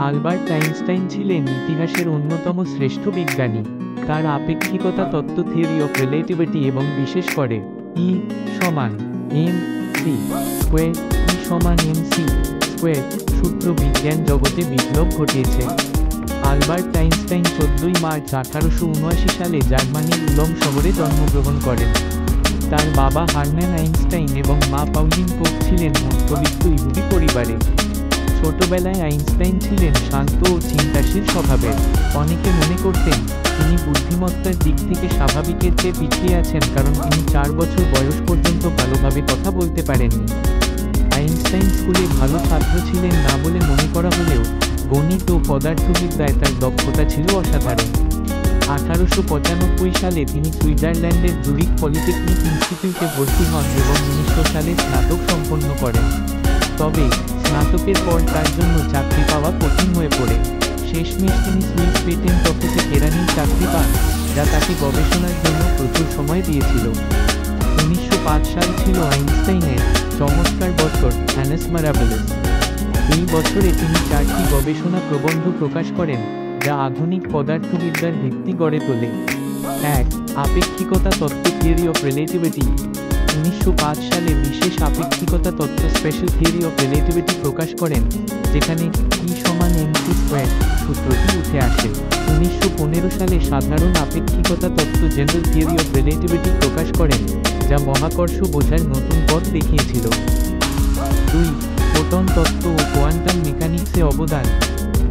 Albert Einstein ছিলেন ইতিহাসের অন্যতম শ্রেষ্ঠ বিজ্ঞানী। তার আপেক্ষিকতা তত্ত্ব, থিওরি অফ রিলেটিভিটি এবং বিশেষ করে E সমান mc স্কোয়ার E সমান mc স্কোয়ার সূত্র বিজ্ঞান জগতে বিপ্লব ঘটিয়েছে। আলবার্ট আইনস্টাইন 14 মার্চ 1879 সালে জার্মানির উলম শহরে জন্মগ্রহণ করেন। তার বাবা হার্মান আইনস্টাইন এবং মা পাউলিন পোপ ছিলেন মধ্যবিত্ত ইহুদি পরিবারে। ছোটবেলায় আইনস্টাইন ছিলেন শান্ত ও চিন্তাশীল স্বভাবের। অনেকে মনে করতেন তিনি বুদ্ধিমত্তার দিক থেকে স্বাভাবিকের চেয়ে পিছিয়ে আছেন, কারণ তিনি 4 বছর বয়স পর্যন্ত ভালোভাবে কথা বলতে পারেননি। আইনস্টাইন স্কুলে ভালো ছাত্র ছিলেন না বলে মনে করা হলেও গণিত ও পদার্থবিদ্যায় তার দক্ষতা ছিল অসাধারণ। 1895 সালে তিনি সুইজারল্যান্ডের জুরিখ পলিটেকনিক ইনস্টিটিউটে ভর্তি হন এবং 1900 সালে স্নাতক সম্পন্ন করেন। তবে স্নাতকের পর তার জন্য চাকরি পাওয়া কঠিন হয়ে পড়ে। শেষমেশ তিনি সুইস পেটেন্ট অফিসে কেরানির চাকরি পান, যা তাকে গবেষণার জন্য প্রচুর সময় দিয়েছিল। 1905 সাল ছিল আইনস্টাইনের চমৎকার বছর, অ্যানাস মিরাবিলিস। এই বছরে তিনি 4টি গবেষণা প্রবন্ধ প্রকাশ করেন, যা আধুনিক পদার্থবিদ্যার ভিত্তি গড়ে তোলে। 1. আপেক্ষিকতা তত্ত্ব, থিওরি অফ রিলেটিভিটি। 1905 সালে বিশেষ আপেক্ষিকতা তত্ত্ব, স্পেশাল থিওরি অফ রিলেটিভিটি প্রকাশ করেন, যেখানে E সমান mc স্কোয়ার সূত্রটি উঠে আসে। 1915 সালে সাধারণ আপেক্ষিকতা তত্ত্ব, জেনারেল থিওরি অফ রিলেটিভিটি প্রকাশ করেন, যা মহাকর্ষ বোঝার নতুন পথ দেখিয়েছিল। 2. ফোটন তত্ত্ব ও কোয়ান্টাম মেকানিক্সে অবদান।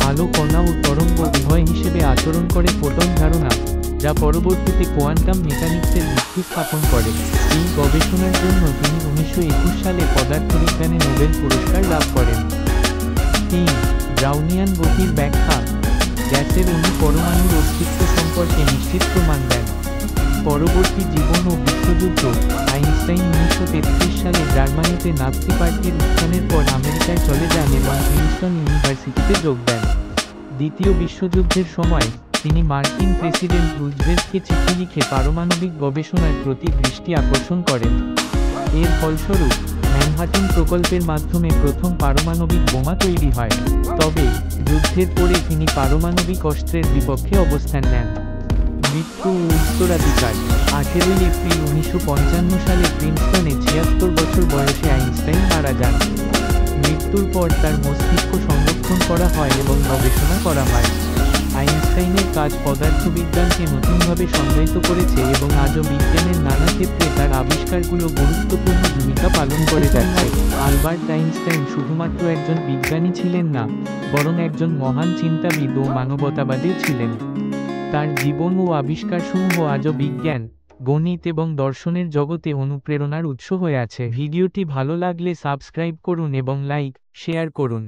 আলো কণা ও তরঙ্গ উভয় হিসেবে আচরণ করে ফোটন ধারণা, যা পরবর্তীতে কোয়ান্টাম মেকানিক্সের ভিত্তি স্থাপন করে। এই গবেষণার জন্য তিনি 1921 সালে পদার্থবিজ্ঞানে নোবেল পুরস্কার লাভ করেন। 3. ব্রাউনিয়ান গতির ব্যাখ্যা। গ্যাসের অণু পরমাণুর অস্তিত্ব সম্পর্কে নিশ্চিত প্রমাণ দেন। পরবর্তী জীবন ও বিশ্বযুদ্ধ। আইনস্টাইন 1933 সালে জার্মানিতে নাৎসি পার্টির উত্থানের পর আমেরিকায় চলে যান এবং প্রিন্সটন ইউনিভার্সিটিতে যোগ দেন। দ্বিতীয় বিশ্বযুদ্ধের সময় তিনি মার্কিন প্রেসিডেন্ট রুজভেল্টকে চিঠি লিখে পারমাণবিক গবেষণার প্রতি দৃষ্টি আকর্ষণ করেন। এর ফলস্বরূপ ম্যানহাটন প্রকল্পের মাধ্যমে প্রথম পারমাণবিক বোমা তৈরি হয়। তবে যুদ্ধের পরে তিনি পারমাণবিক অস্ত্রের বিপক্ষে অবস্থান নেন। মৃত্যু ও উত্তরাধিকার। 18 এপ্রিল 1955 সালে প্রিন্সটনে 76 বছর বয়সে আইনস্টাইন মারা যান। মৃত্যুর পর তার মস্তিষ্ক সংরক্ষণ করা হয় এবং গবেষণা করা হয়। আইনস্টাইনের কাজ পদার্থবিজ্ঞানকে নতুনভাবে সংজ্ঞায়িত করেছে এবং আজও বিজ্ঞানের নানা ক্ষেত্রে তার আবিষ্কারগুলো গুরুত্বপূর্ণ ভূমিকা পালন করে যাচ্ছে। আলবার্ট আইনস্টাইন শুধুমাত্র একজন বিজ্ঞানী ছিলেন না, বরং একজন মহান চিন্তাবিদ ও মানবতাবাদী ছিলেন। তার জীবন ও আবিষ্কারসমূহ আজও বিজ্ঞান, গণিত এবং দর্শনের জগতে অনুপ্রেরণার উৎস হয়ে আছে। ভিডিওটি ভালো লাগলে সাবস্ক্রাইব করুন এবং লাইক, শেয়ার করুন।